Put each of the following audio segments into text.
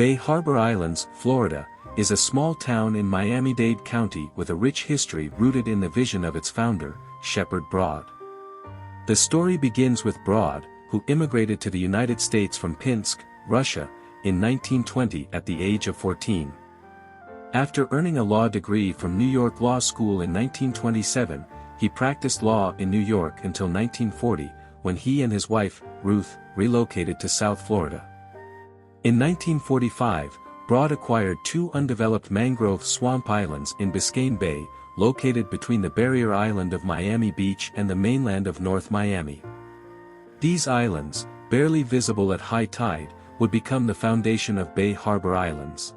Bay Harbor Islands, Florida, is a small town in Miami-Dade County with a rich history rooted in the vision of its founder, Shepard Broad. The story begins with Broad, who immigrated to the United States from Pinsk, Russia, in 1920 at the age of 14. After earning a law degree from New York Law School in 1927, he practiced law in New York until 1940, when he and his wife, Ruth, relocated to South Florida. In 1945, Broad acquired two undeveloped mangrove swamp islands in Biscayne Bay, located between the barrier island of Miami Beach and the mainland of North Miami. These islands, barely visible at high tide, would become the foundation of Bay Harbor Islands.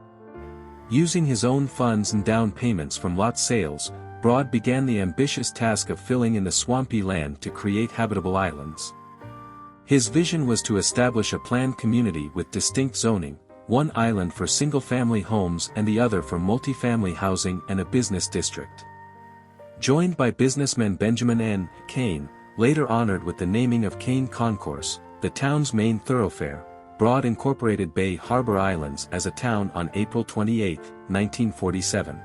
Using his own funds and down payments from lot sales, Broad began the ambitious task of filling in the swampy land to create habitable islands. His vision was to establish a planned community with distinct zoning, one island for single-family homes and the other for multifamily housing and a business district. Joined by businessman Benjamin N. Cain, later honored with the naming of Cain Concourse, the town's main thoroughfare, Broad incorporated Bay Harbor Islands as a town on April 28, 1947.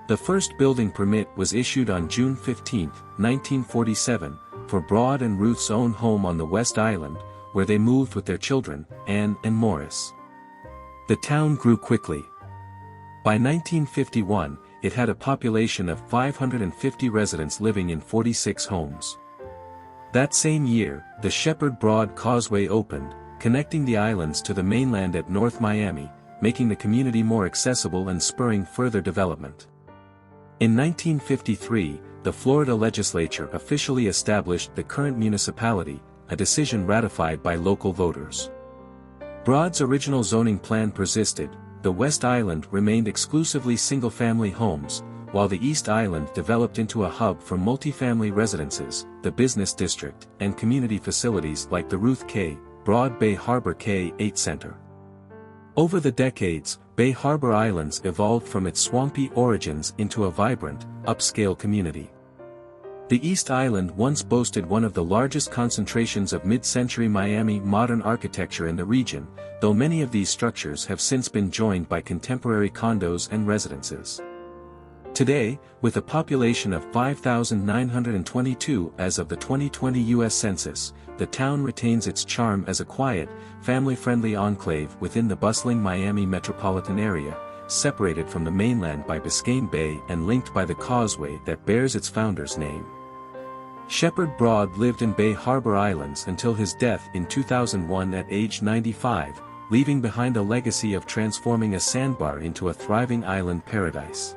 The first building permit was issued on June 15, 1947, for Broad and Ruth's own home on the West Island, where they moved with their children, Anne and Morris. The town grew quickly. By 1951, it had a population of 550 residents living in 46 homes. That same year, the Shepard Broad Causeway opened, connecting the islands to the mainland at North Miami, making the community more accessible and spurring further development. In 1953, the Florida legislature officially established the current municipality, a decision ratified by local voters. Broad's original zoning plan persisted. The West Island remained exclusively single-family homes, while the East Island developed into a hub for multifamily residences, the business district, and community facilities like the Ruth K. Broad Bay Harbor K-8 Center. Over the decades, Bay Harbor Islands evolved from its swampy origins into a vibrant, upscale community. The East Island once boasted one of the largest concentrations of mid-century Miami modern architecture in the region, though many of these structures have since been joined by contemporary condos and residences. Today, with a population of 5,922 as of the 2020 U.S. Census, the town retains its charm as a quiet, family-friendly enclave within the bustling Miami metropolitan area, separated from the mainland by Biscayne Bay and linked by the causeway that bears its founder's name. Shepard Broad lived in Bay Harbor Islands until his death in 2001 at age 95, leaving behind a legacy of transforming a sandbar into a thriving island paradise.